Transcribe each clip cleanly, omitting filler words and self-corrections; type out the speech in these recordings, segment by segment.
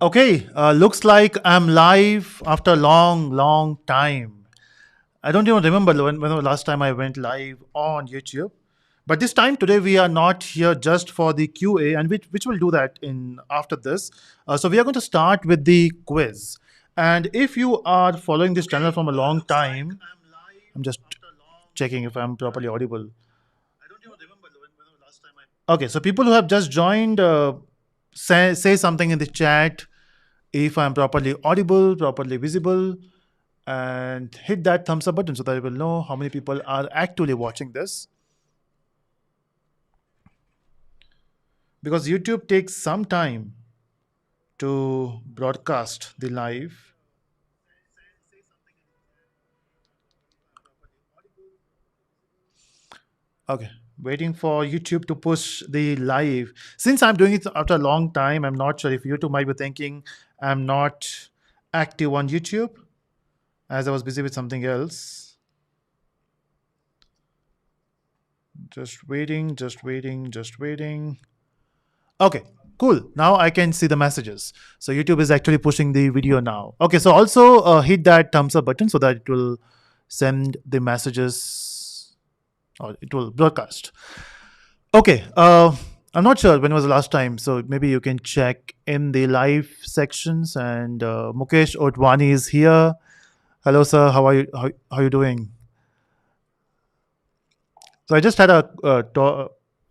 Okay, looks like I'm live after a long time. I don't even remember when the last time I went live on YouTube. But this time today we are not here just for the QA, and which will do that in after this. So we are going to start with the quiz. And if you are following this channel from a long time, I'm just checking if I'm properly audible. Okay, so people who have just joined, say something in the chat if I'm properly audible, properly visible, and hit that thumbs up button so that I will know how many people are actually watching this. Because YouTube takes some time to broadcast the live. Okay, waiting for YouTube to push the live. Since I'm doing it after a long time, I'm not sure if YouTube might be thinking I'm not active on YouTube as I was busy with something else. Just waiting, just waiting, just waiting. Okay, cool. Now I can see the messages. So YouTube is actually pushing the video now. Okay, so also hit that thumbs up button so that it will send the messages or it will broadcast. Okay, I'm not sure when was the last time, so maybe you can check in the live sections. And Mukesh Otwani is here. Hello, sir. How are you? How are you doing? So I just had a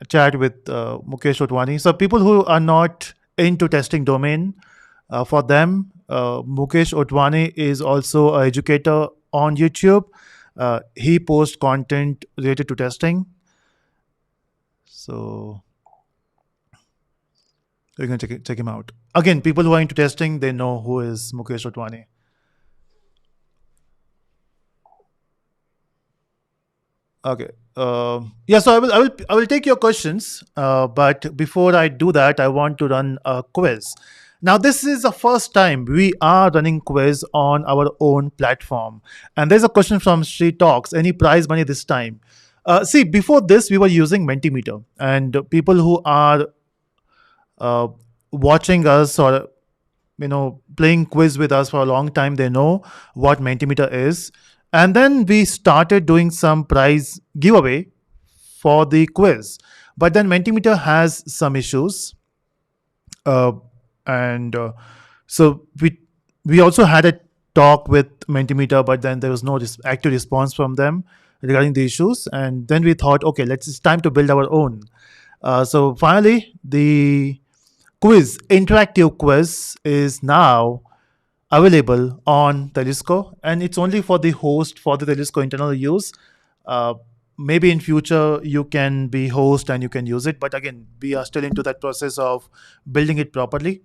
chat with Mukesh Otwani. So people who are not into testing domain, for them, Mukesh Otwani is also an educator on YouTube. He posts content related to testing. So you can check him out. Again, people who are into testing, they know who is Mukesh Otwani. Okay. Yeah. So I will take your questions. But before I do that, I want to run a quiz. Now, this is the first time we are running quiz on our own platform, and there's a question from Sri Talks. Any prize money this time? See, before this, we were using Mentimeter, and people who are uh, watching us or playing quiz with us for a long time, they know what Mentimeter is. And then we started doing some prize giveaway for the quiz, but then Mentimeter has some issues. Uh, and so we also had a talk with Mentimeter, but then there was no active response from them regarding the issues. And then we thought, okay, it's time to build our own. So finally, the interactive quiz is now available on Telusko, and it's only for the host for the Telusko internal use. Uh, Maybe in future you can be host and you can use it, but again, we are still into that process of building it properly.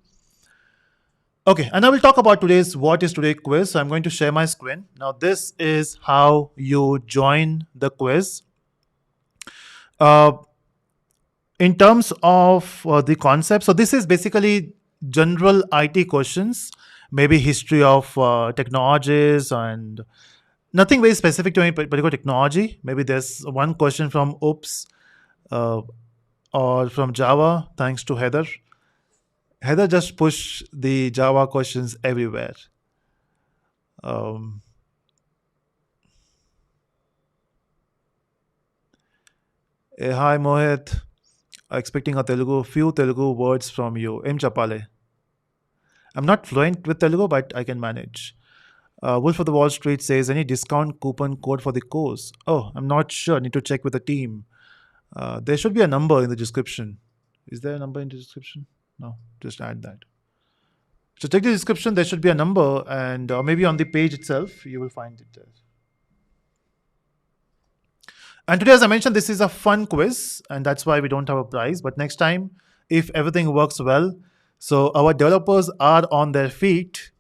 Okay, and I will talk about today's what is today quiz. So I'm going to share my screen. Now this is how you join the quiz. Uh, in terms of the concept, so this is basically general IT questions, maybe history of technologies, and nothing very specific to any particular technology. Maybe there's one question from Oops, uh, or from Java, thanks to Heather. Heather just push the Java questions everywhere. Um, Hi Mohit, expecting a few Telugu words from you. Em Chapale. I'm not fluent with Telugu, but I can manage. Wolf of the Wall Street says, any discount coupon code for the course? Oh, I'm not sure. Need to check with the team. There should be a number in the description. Is there a number in the description? No, just add that. So check the description. There should be a number, and maybe on the page itself, you will find it there. And today, as I mentioned, this is a fun quiz, and that's why we don't have a prize. But next time, if everything works well, so our developers are on their feet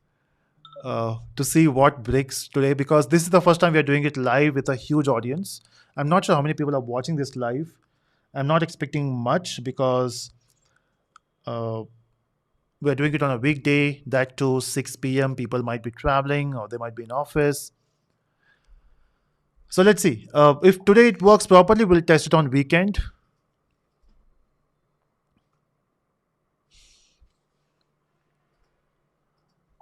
to see what breaks today, because this is the first time we are doing it live with a huge audience. I'm not sure how many people are watching this live. I'm not expecting much because we're doing it on a weekday, that to 6 p.m. People might be traveling or they might be in office. So let's see. If today it works properly, we'll test it on weekend.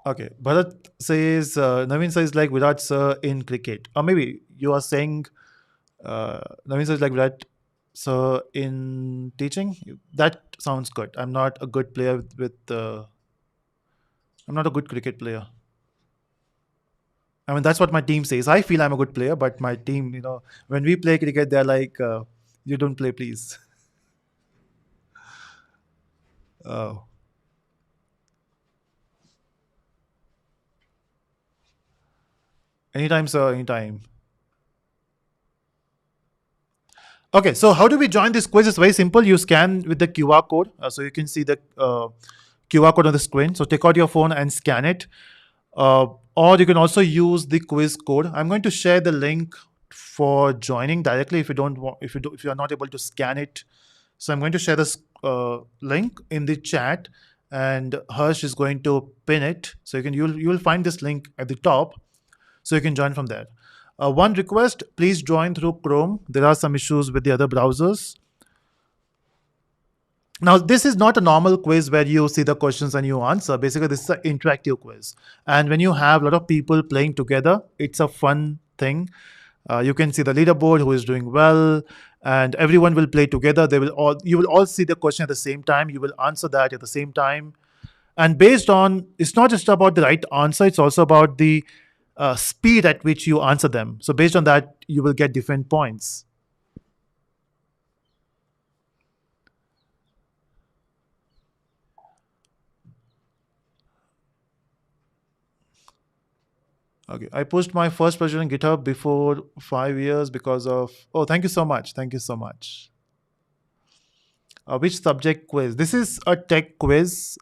Okay, Bharat says, Naveen says like Virat sir in cricket. Or maybe you are saying Naveen says like Virat sir in teaching. That sounds good. I'm not a good player I'm not a good cricket player. I mean, that's what my team says. I feel I'm a good player, but my team, when we play cricket, they're like, you don't play, please. Oh, anytime, sir, anytime. Okay, so how do we join this quiz? It's very simple. You scan with the QR code. So you can see the QR code on the screen. So take out your phone and scan it. Or you can also use the quiz code. I'm going to share the link for joining directly if you don't want, if you are not able to scan it. So I'm going to share this link in the chat, and Harsh is going to pin it. So you'll find this link at the top, so you can join from there. One request: please join through Chrome. There are some issues with the other browsers. Now, this is not a normal quiz where you see the questions and you answer. Basically, this is an interactive quiz. And when you have a lot of people playing together, it's a fun thing. You can see the leaderboard, who is doing well, and everyone will play together. You will all see the question at the same time. You will answer that at the same time. And based on, it's not just about the right answer, it's also about the speed at which you answer them. So based on that, you will get different points. Okay, I pushed my first project on GitHub before 5 years because of. Oh, thank you so much. Thank you so much. Which subject quiz? This is a tech quiz,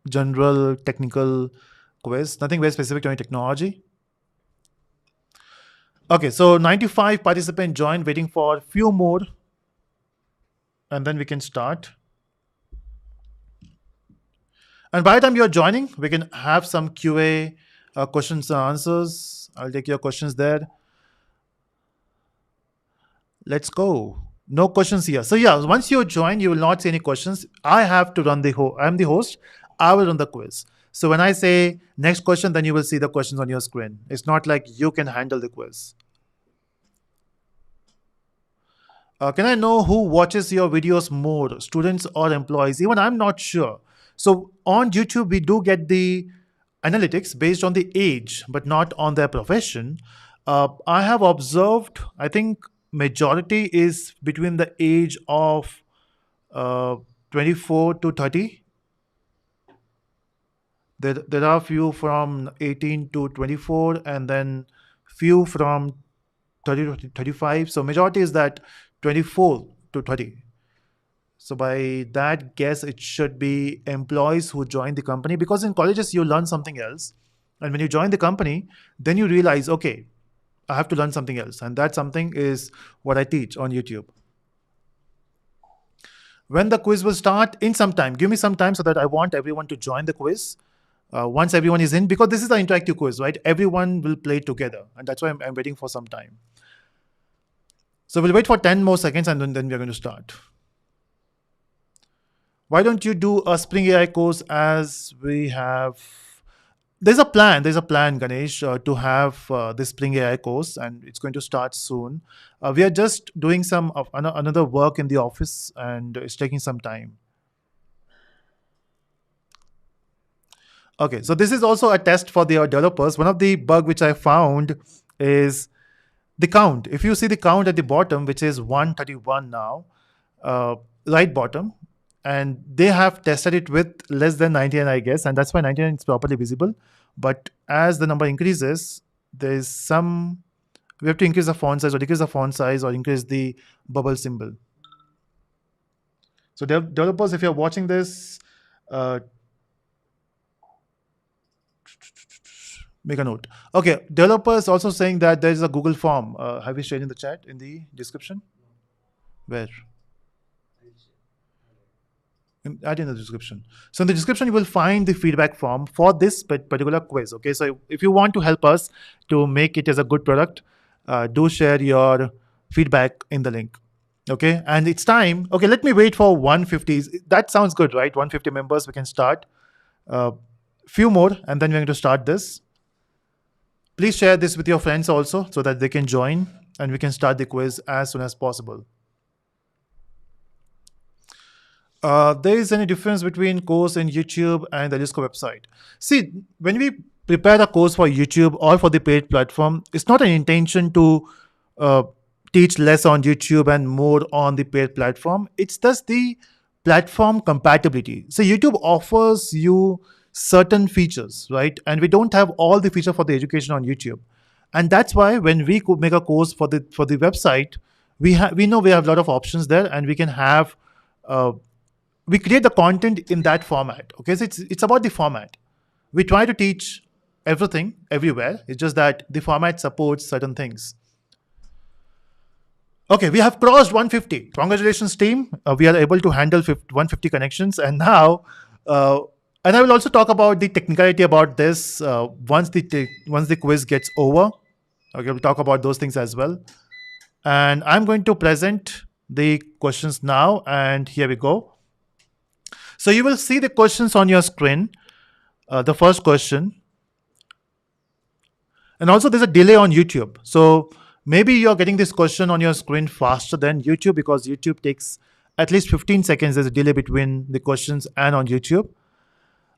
general technical quiz, nothing very specific to any technology. Okay, so 95 participants joined, waiting for a few more, and then we can start. And by the time you're joining, we can have some QA questions and answers. I'll take your questions there. Let's go. No questions here. So yeah, once you join, you will not see any questions. I have to run I'm the host. I will run the quiz. So when I say next question, then you will see the questions on your screen. It's not like you can handle the quiz. Can I know who watches your videos more, students or employees? Even I'm not sure. So on YouTube, we do get the analytics based on the age, but not on their profession. I have observed, I think majority is between the age of uh, 24 to 30. There are few from 18 to 24, and then few from 30 to 35. So majority is that 24 to 30. So by that guess, it should be employees who join the company, because in colleges you learn something else, and when you join the company, then you realize, okay, I have to learn something else, and that something is what I teach on YouTube. When the quiz will start? In some time. Give me some time, so that I want everyone to join the quiz. Once everyone is in, because this is an interactive quiz, right? Everyone will play together, and that's why I'm waiting for some time. So we'll wait for 10 more seconds, and then we're going to start. Why don't you do a Spring AI course as we have? There's a plan, Ganesh, to have this Spring AI course, and it's going to start soon. We are just doing some of another work in the office, and it's taking some time. Okay, so this is also a test for the developers. One of the bug which I found is the count. If you see the count at the bottom, which is 131 now, right bottom, and they have tested it with less than 99, I guess, and that's why 99 is properly visible. But as the number increases, there is some, we have to increase the font size or decrease the font size or increase the bubble symbol. So developers, if you're watching this, make a note. Okay, developers also saying that there is a Google form. Have you shared in the chat, in the description? Where? Add in the description. So in the description, you will find the feedback form for this particular quiz. Okay, so if you want to help us to make it as a good product, do share your feedback in the link. Okay, and it's time. Okay, let me wait for 150. That sounds good, right? 150 members, we can start. few more, and then we're going to start this. Please share this with your friends also so that they can join and we can start the quiz as soon as possible. There is any difference between course in YouTube and the Telusko website? See, when we prepare a course for YouTube or for the paid platform, it's not an intention to uh, teach less on YouTube and more on the paid platform. It's just the platform compatibility. So YouTube offers you certain features, right? And we don't have all the feature for the education on YouTube, and that's why when we could make a course for the website, we know we have a lot of options there, and we can have uh, we create the content in that format. Okay, so it's about the format. We try to teach everything everywhere. It's just that the format supports certain things. Okay, we have crossed 150. Congratulations, team. We are able to handle 150 connections, and now, uh, and I will also talk about the technicality about this once the quiz gets over. Okay, we'll talk about those things as well. And I'm going to present the questions now, and here we go. So you will see the questions on your screen. The first question, and also there's a delay on YouTube. So maybe you're getting this question on your screen faster than YouTube because YouTube takes at least 15 seconds. There's a delay between the questions and on YouTube.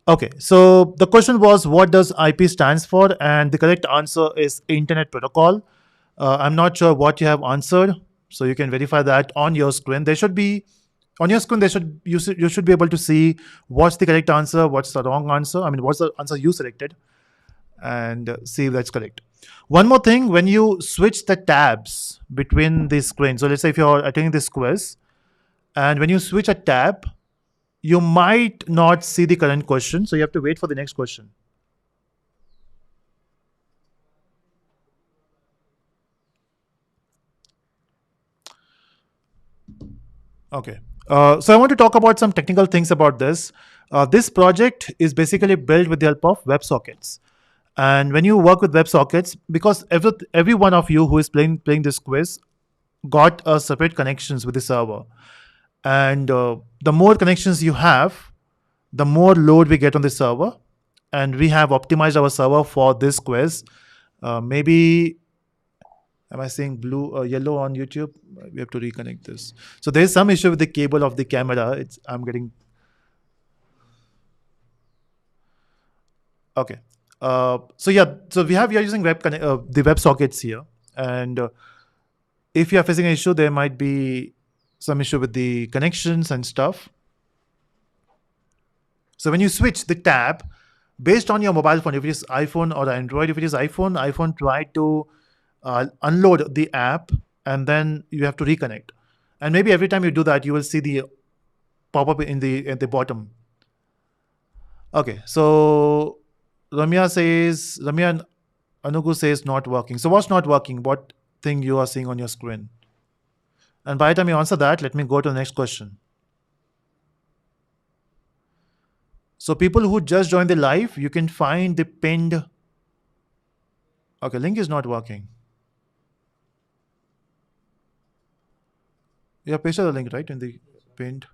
Okay, so the question was, what does IP stands for? And the correct answer is Internet Protocol. I'm not sure what you have answered, so you can verify that on your screen. There should be on your screen. You should be able to see what's the correct answer, what's the wrong answer. I mean, what's the answer you selected, and see if that's correct. One more thing, when you switch the tabs between the screen, so let's say if you're attending this quiz, and when you switch a tab, you might not see the current question, so you have to wait for the next question. Okay. So I want to talk about some technical things about this. This project is basically built with the help of WebSockets. And when you work with WebSockets, because every one of you who is playing this quiz got a separate connections with the server, and the more connections you have, the more load we get on the server, and we have optimized our server for this quiz. Maybe am I seeing blue or yellow on YouTube? We have to reconnect this. So there's some issue with the cable of the camera. I'm getting okay. So yeah, so we are using the web sockets here, and if you are facing an issue, there might be some issue with the connections and stuff. So when you switch the tab, based on your mobile phone, if it is iPhone or Android, if it is iPhone try to unload the app, and then you have to reconnect. And maybe every time you do that, you will see the pop up in the bottom. Okay, so Ramya and Anugu says not working. So what's not working? What thing you are seeing on your screen? And by the time you answer that, let me go to the next question. So people who just joined the live, you can find the pinned. Okay, link is not working. You have pasted the link, right, in the pinned.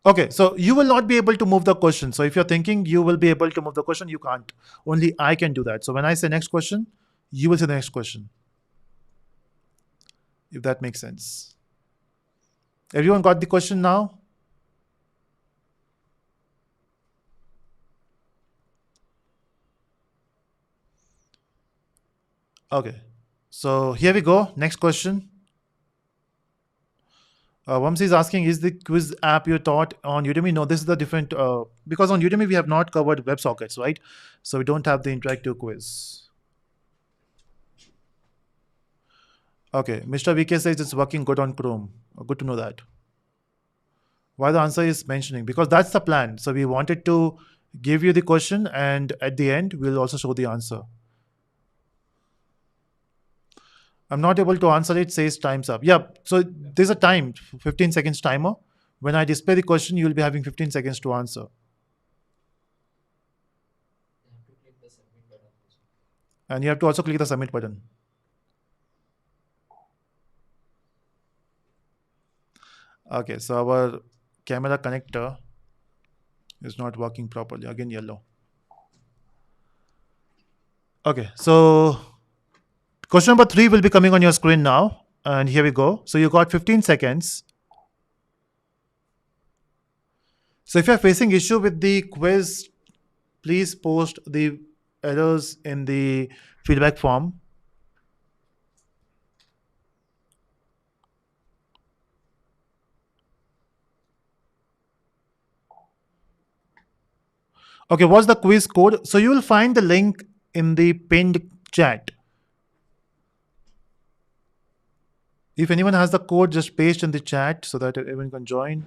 Okay, so you will not be able to move the question. So if you're thinking you will be able to move the question, you can't. Only I can do that. So when I say next question, you will say the next question. If that makes sense. Everyone got the question now? Okay, so here we go. Next question. Vamsi is asking, is the quiz app you taught on Udemy? No, this is the different, because on Udemy we have not covered WebSockets, right? So we don't have the interactive quiz. Okay, Mr. VK says it's working good on Chrome. Good to know that. Why the answer is mentioning? Because that's the plan. So we wanted to give you the question, and at the end, we'll also show the answer. I'm not able to answer it, says time's up. Yeah, so there's a time, 15 seconds timer. When I display the question, you'll be having 15 seconds to answer. And you have to also click the submit button. Okay, so our camera connector It's not working properly. Again, yellow. Okay, so question number 3 will be coming on your screen now. And here we go. So you got 15 seconds. So if you're facing issue with the quiz, please post the errors in the feedback form. Okay, what's the quiz code? So you will find the link in the pinned chat. If anyone has the code, just paste in the chat so that everyone can join.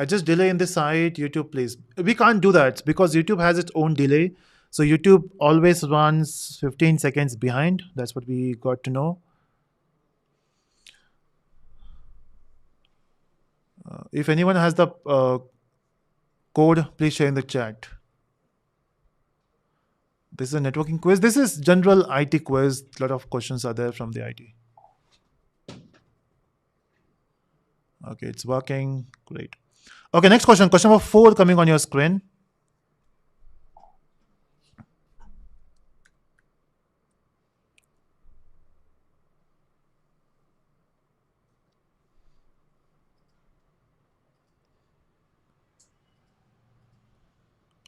Just delay in the site, YouTube, please. We can't do that because YouTube has its own delay. So YouTube always runs 15 seconds behind. That's what we got to know. If anyone has the code, please share in the chat. This is a networking quiz. This is general IT quiz. A lot of questions are there from the IT. Okay, it's working. Great. Okay, next question. Question number 4 coming on your screen.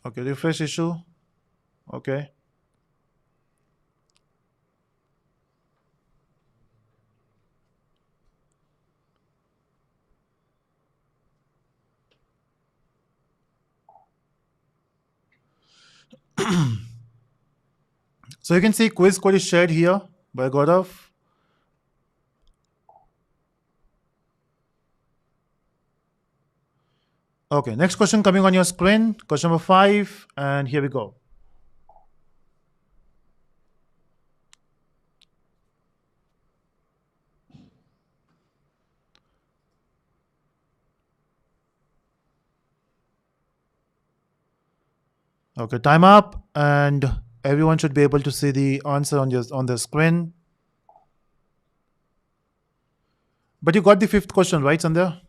Okay, refresh issue. Okay. So you can see quiz code is shared here by Gaurav. Okay, next question coming on your screen. Question number 5, and here we go. Okay, time up, and everyone should be able to see the answer on the screen. But you got the 5th question, right, Sandhya?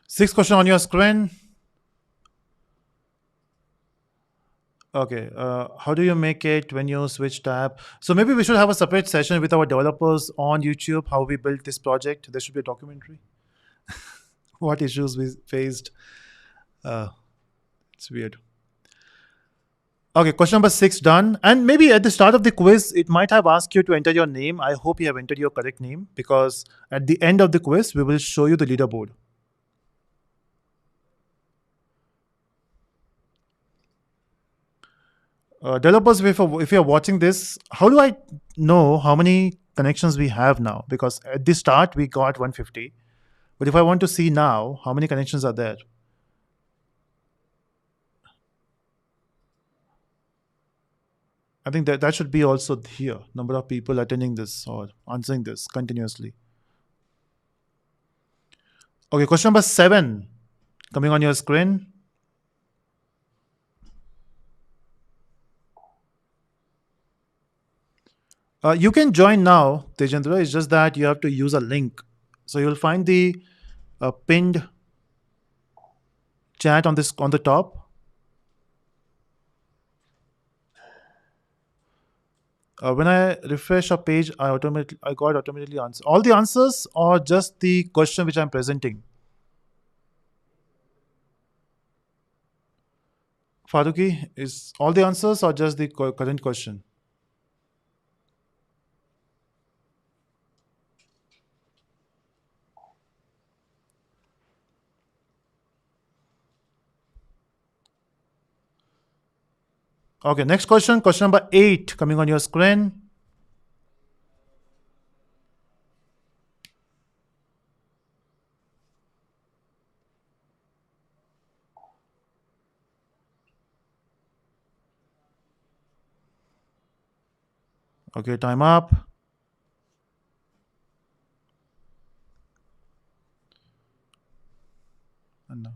Sixth question on your screen. Okay, how do you make it when you switch tab? So maybe we should have a separate session with our developers on YouTube, how we built this project. There should be a documentary. What issues we faced. Uh, it's weird. Okay, question number 6 done. And maybe at the start of the quiz, it might have asked you to enter your name. I hope you have entered your correct name because at the end of the quiz, we will show you the leaderboard. Developers, if you're watching this, how do I know how many connections we have now? Because at the start, we got 150. But if I want to see now, how many connections are there? I think that should be also here. Number of people attending this or answering this continuously. Okay, question number 7 coming on your screen. You can join now, Tejendra. It's just that you have to use a link. So you'll find the pinned chat on the top. When I refresh a page, I got automatically answer all the answers or just the question which I'm presenting. Faruqi, is all the answers or just the current question? Okay, next question. Question number 8 coming on your screen. Okay, time up. No.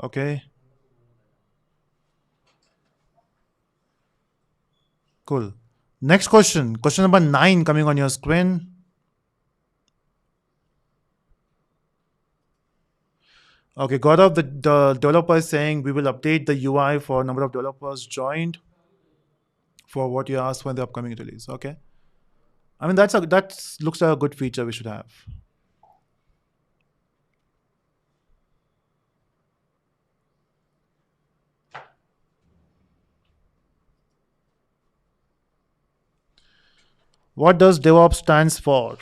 Okay, cool. Next question. Question number 9 coming on your screen. Okay, Gaurav, the developer is saying we will update the UI for number of developers joined for what you asked for in the upcoming release. Okay. I mean, that looks like a good feature we should have. What does DevOps stands for?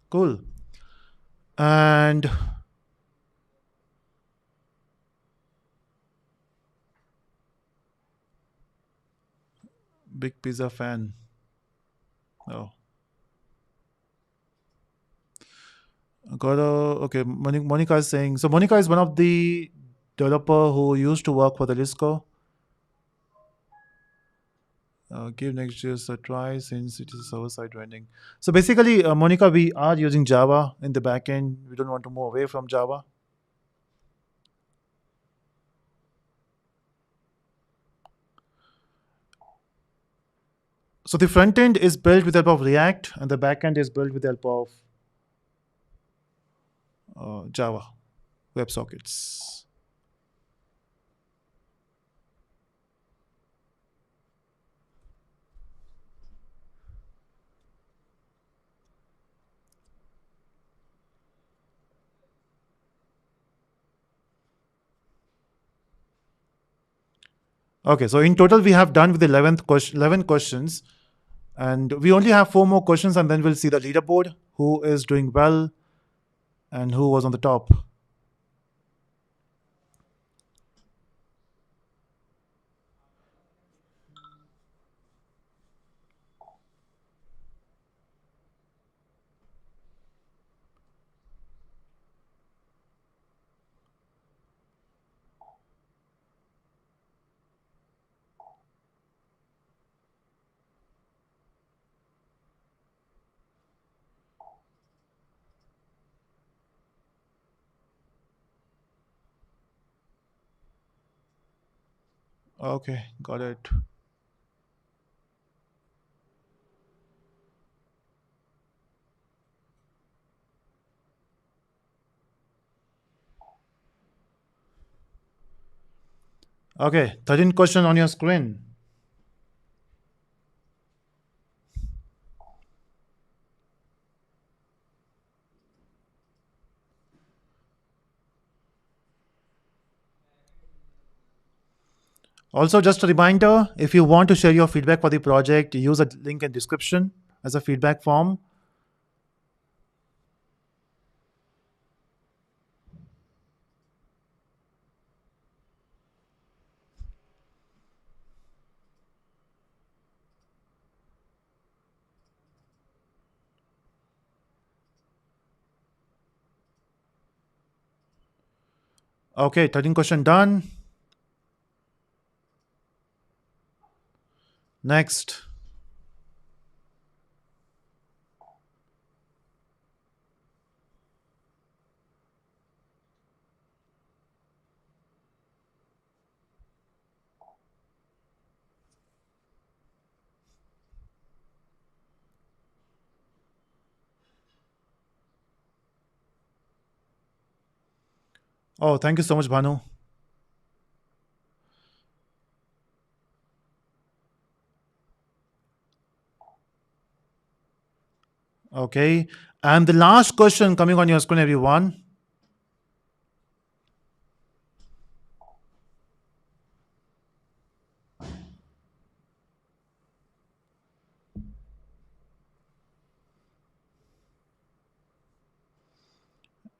Cool. And big pizza fan. Oh, Gaurav. Okay, Monica is saying. So Monica is one of the developer who used to work for the Telusko. Give Next.js a try since it is server-side rendering. So basically, Monica, we are using Java in the backend. We don't want to move away from Java. So the front end is built with the help of React, and the back end is built with the help of Java WebSockets. Okay, so in total we have done with the 11 questions, and we only have 4 more questions, and then we'll see the leaderboard, who is doing well and who was on the top. Okay, got it. Okay, 13th question on your screen. Also, just a reminder, if you want to share your feedback for the project, use a link in description as a feedback form. Okay, 13th question done. Next. Oh, thank you so much, Bhanu. Okay. And the last question coming on your screen, everyone.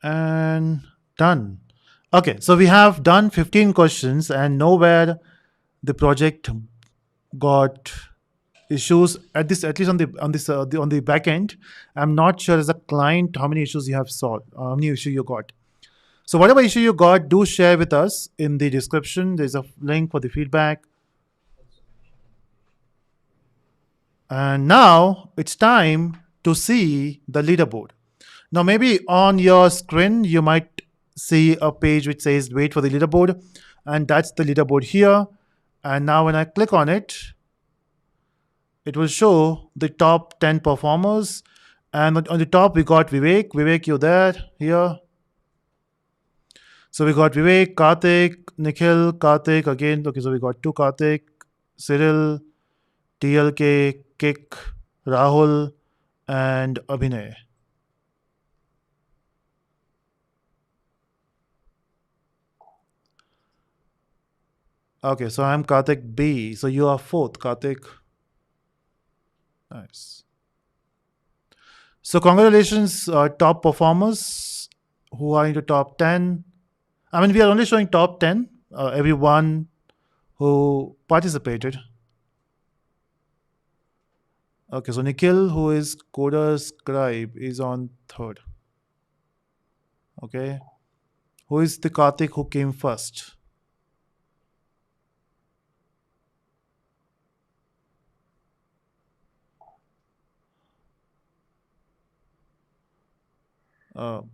And done. Okay, so we have done 15 questions and nowhere the project got issues at this, at least on on the back end. I'm not sure as a client how many issues you have solved, how many issues you got. So whatever issue you got, do share with us in the description. There's a link for the feedback. And now it's time to see the leaderboard. Now, maybe on your screen, you might see a page which says wait for the leaderboard. And that's the leaderboard here. And now when I click on it, it will show the top 10 performers. And on the top, we got Vivek. Vivek, you're there, here. So we got Vivek, Karthik, Nikhil, Karthik again. Okay, so we got two Karthik, Cyril, TLK, Kik, Rahul, and Abhinay. Okay, so I'm Karthik B. So you are fourth, Karthik. Nice. So congratulations, top performers who are into top 10. I mean, we are only showing top 10, everyone who participated. Okay, so Nikhil, who is coder scribe, is on third. Okay. Who is the Karthik who came first?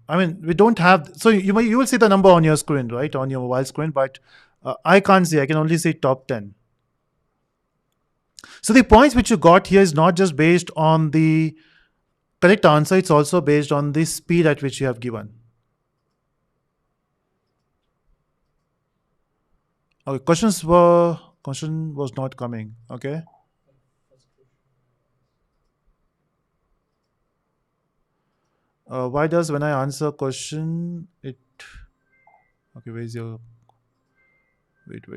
I mean, we don't have. So you will see the number on your screen, right, on your mobile screen, but I can't see. I can only see top 10. So the points which you got here is not just based on the correct answer; it's also based on the speed at which you have given. Okay, question was not coming. Okay. Why does when I answer question it? Okay, where's your? Wait.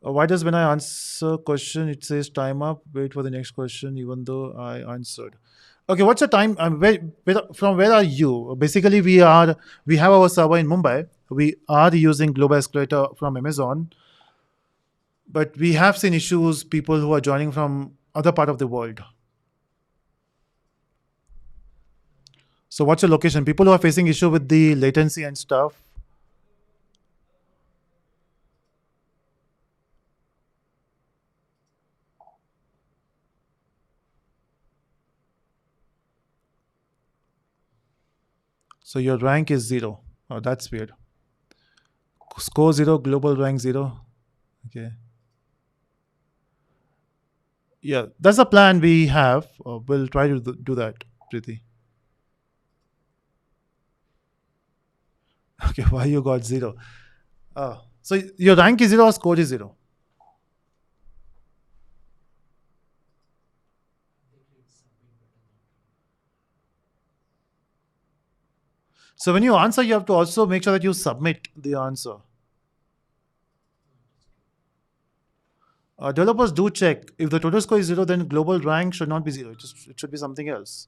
Why does when I answer question it says time up? Wait for the next question, even though I answered. Okay, what's your time? From where are you? Basically, we have our server in Mumbai. We are using Global Escalator from Amazon, but we have seen issues. People who are joining from other part of the world. So, what's your location? People who are facing issue with the latency and stuff. So your rank is zero. Oh, that's weird. Score zero, global rank zero. Okay. Yeah, that's a plan we have. We'll try to do that, Preeti. Okay, why you got zero? So your rank is zero or score is zero? So when you answer, you have to also make sure that you submit the answer. Developers do check. If the total score is zero, then global rank should not be zero. It should be something else.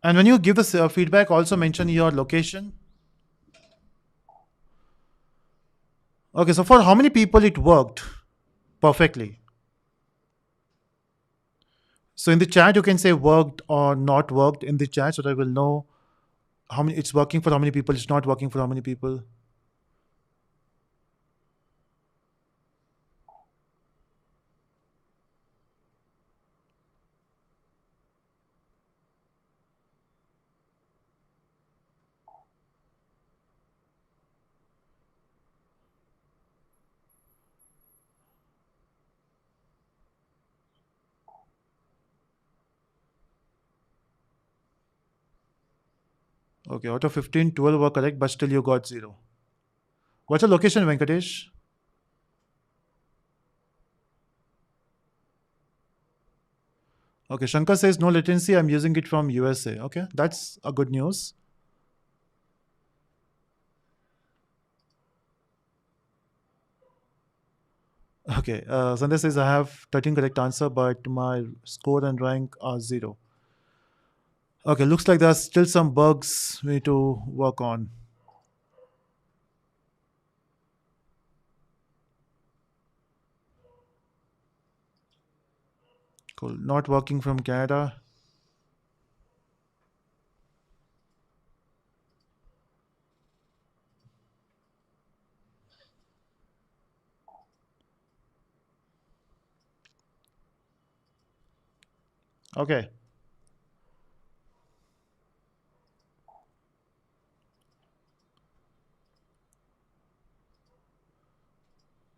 And when you give the feedback, also mention your location. Okay, so for how many people it worked perfectly? So in the chat, you can say worked or not worked in the chat so that I will know how many it's working for how many people, it's not working for how many people. Okay, out of 15, 12 were correct, but still you got zero. What's your location, Venkatesh? Okay, Shankar says no latency. I'm using it from USA. Okay, that's a good news. Okay, Sunday says I have 13 correct answer, but my score and rank are 0. Okay, looks like there's still some bugs we need to work on. Cool. Not working from Canada. Okay.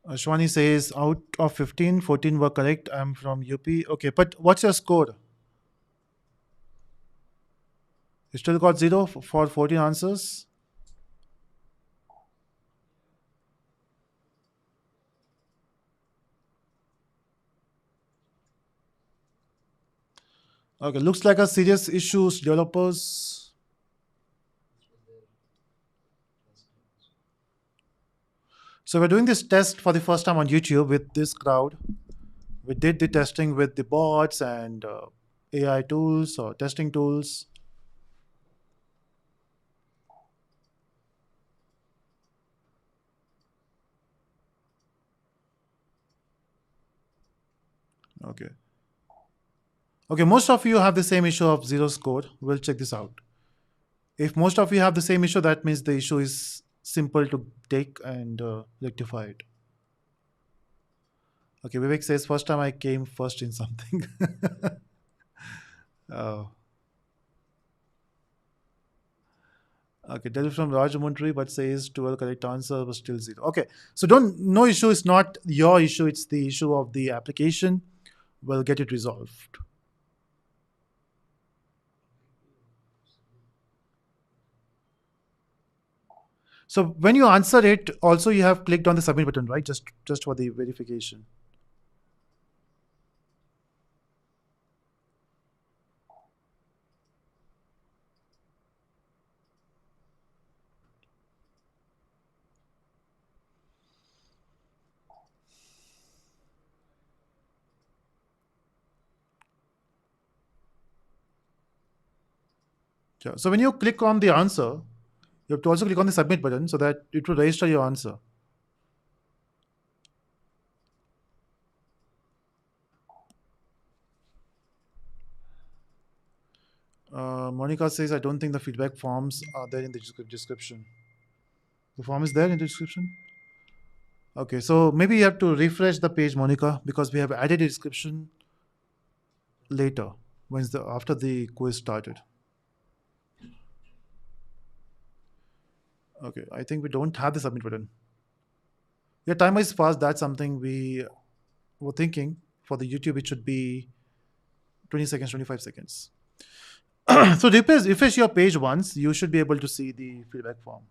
Shwani says out of 15, 14 were correct. I'm from UP. Okay, but what's your score? You still got 0 for 14 answers? Okay, looks like a serious issues, developers. So we're doing this test for the first time on YouTube with this crowd. We did the testing with the bots and AI tools or testing tools. Okay. Okay, most of you have the same issue of 0 score. We'll check this out. If most of you have the same issue, that means the issue is simple to take and rectify it. Okay, Vivek says first time I came first in something. Oh, okay, that is from Rajamundry, but says 12 correct answer was still 0. Okay, so don't no issue is not your issue; it's the issue of the application. We'll get it resolved. So when you answer it, also you have clicked on the submit button, right? Just for the verification. Sure. So when you click on the answer, you have to also click on the submit button so that it will register your answer. Monica says, I don't think the feedback forms are there in the description. The form is there in the description? Okay, so maybe you have to refresh the page, Monica, because we have added a description later, after the quiz started. Okay, I think we don't have the submit button. Your timer is fast. That's something we were thinking. For the YouTube, it should be 20 seconds, 25 seconds. So refresh your page once. You should be able to see the feedback form.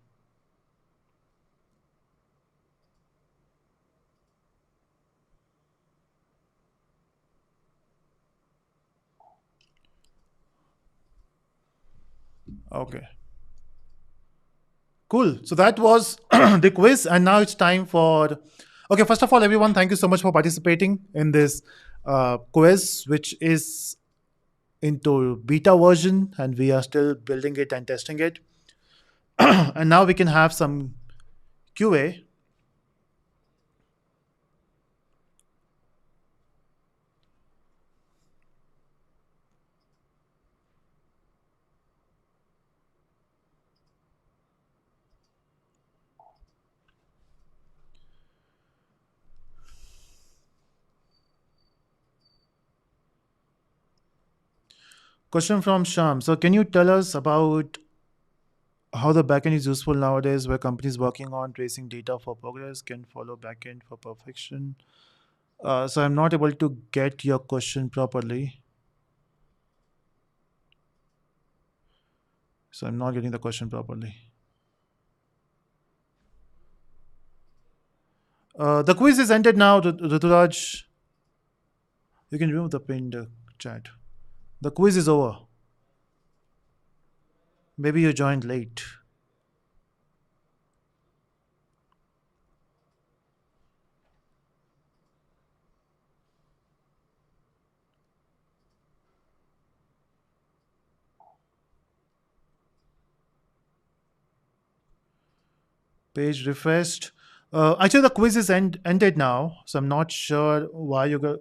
Okay. Cool. So that was the quiz, and now it's time for. Okay, first of all, everyone, thank you so much for participating in this quiz, which is into beta version, and we are still building it and testing it. And now we can have some QA. Question from Sham. So, can you tell us about how the backend is useful nowadays, where companies working on tracing data for progress can follow backend for perfection? So, I'm not able to get your question properly. So, I'm not getting the question properly. The quiz is ended now, Ruturaj. You can remove the pinned chat. The quiz is over. Maybe you joined late. Page refreshed. Actually, the quiz is ended now, so I'm not sure why you got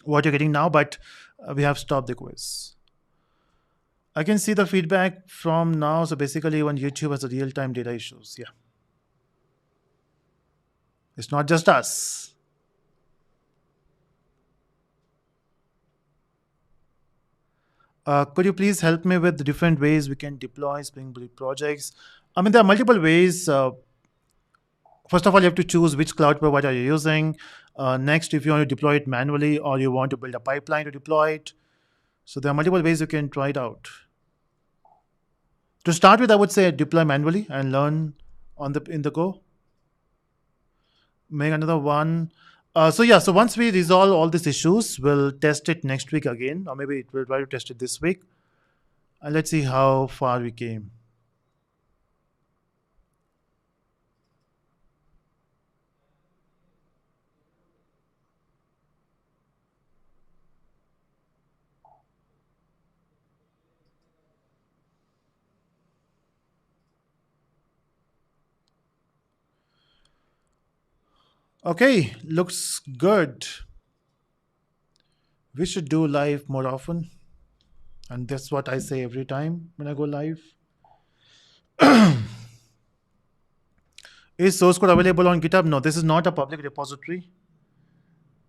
what you're getting now, but we have stopped the quiz. I can see the feedback from now. So basically, even YouTube has a real-time data issues. Yeah, it's not just us. Could you please help me with the different ways we can deploy Spring Boot projects? I mean, there are multiple ways. First of all, you have to choose which cloud provider you're using. Next, if you want to deploy it manually or you want to build a pipeline to deploy it. So there are multiple ways you can try it out. To start with, I would say deploy manually and learn on the in the go. Make another one. So yeah, so once we resolve all these issues, we'll test it next week again, or maybe we'll try to test it this week, and let's see how far we came. Okay, looks good. We should do live more often, and that's what I say every time when I go live. Is source code available on GitHub? No, this is not a public repository.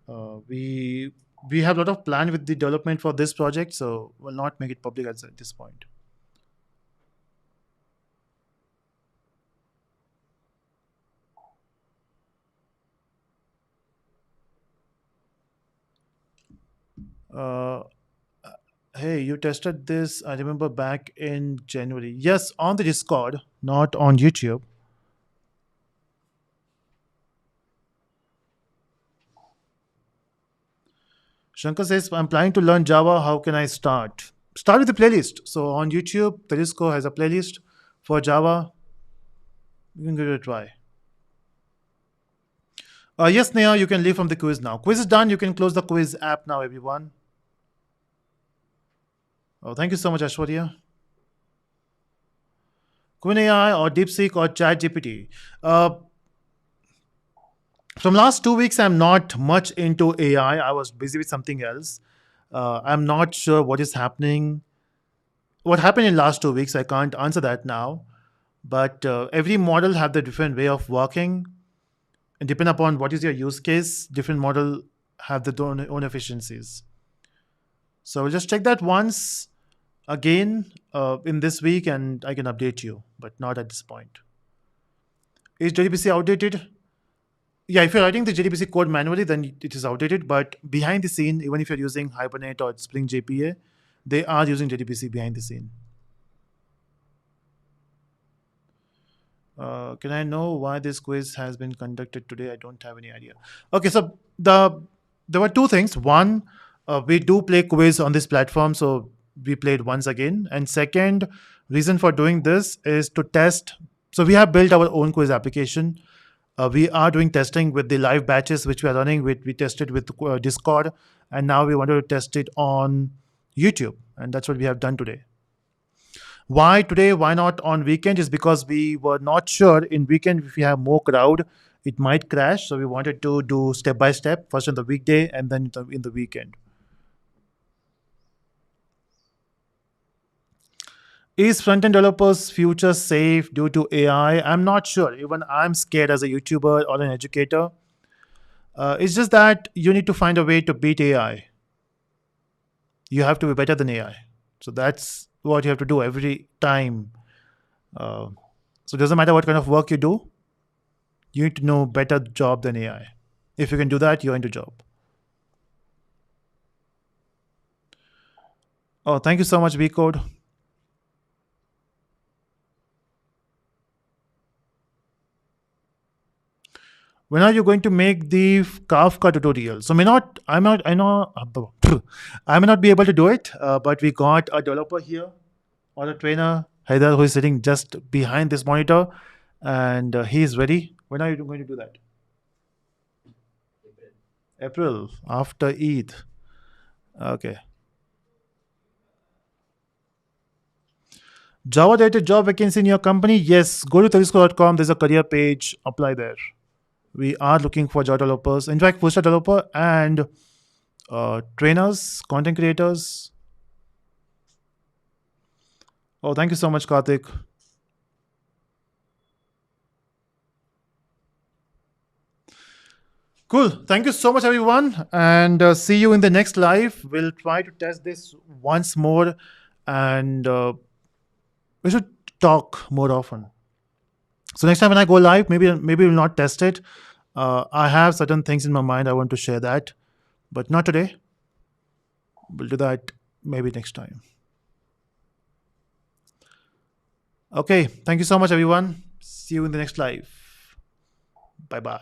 We have a lot of plan with the development for this project, so we'll not make it public at this point. Uh, hey, you tested this, I remember back in January. Yes, on the Discord, not on YouTube. Shankar says, I'm planning to learn Java. How can I start? Start with the playlist. So on YouTube, Telusko has a playlist for Java. You can give it a try. Yes, Neha, you can leave from the quiz now. Quiz is done. You can close the quiz app now, everyone. Oh, thank you so much, Ashwarya. Queen AI or DeepSeek or ChatGPT. From last 2 weeks, I'm not much into AI. I was busy with something else. I'm not sure what is happening. What happened in last 2 weeks? I can't answer that now. But every model have the different way of working, and depend upon what is your use case, different model have their own efficiencies. So we'll just check that once again in this week, and I can update you, but not at this point. Is JDBC outdated? Yeah, if you're writing the JDBC code manually, then it is outdated. But behind the scene, even if you're using Hibernate or Spring JPA, they are using JDBC behind the scene. Can I know why this quiz has been conducted today? I don't have any idea. Okay, so there were two things. One, we do play quiz on this platform, so we played once again. And second, reason for doing this is to test. So we have built our own quiz application. We are doing testing with the live batches which we are running. We tested with Discord, and now we wanted to test it on YouTube, and that's what we have done today. Why today? Why not on weekend? Is because we were not sure in weekend if we have more crowd, it might crash. So we wanted to do step by step, first on the weekday and then in the weekend. Is front-end developers' future safe due to AI? I'm not sure. Even I'm scared as a YouTuber or an educator. It's just that you need to find a way to beat AI. You have to be better than AI. So that's what you have to do every time. Uh, so it doesn't matter what kind of work you do. You need to know better job than AI. If you can do that, you're into job. Oh, thank you so much, B Code. When are you going to make the Kafka tutorial? So may not, I'm not, I know, I may not be able to do it, but we got a developer here or a trainer, Haidar, who is sitting just behind this monitor, and he is ready. When are you going to do that? April, after Eid. Okay. Java related job vacancy in your company? Yes, go to telusko.com. There's a career page. Apply there. We are looking for Java developers. In fact, full stack developer and trainers, content creators. Oh, thank you so much, Karthik. Cool. Thank you so much, everyone. And see you in the next live. We'll try to test this once more. And we should talk more often. So next time when I go live, maybe we'll not test it. I have certain things in my mind. I want to share that, but not today. We'll do that maybe next time. Okay. Thank you so much, everyone. See you in the next live. Bye bye.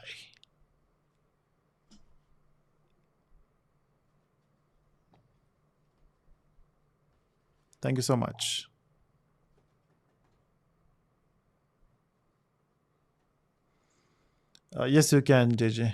Thank you so much. Yes, you can, JJ.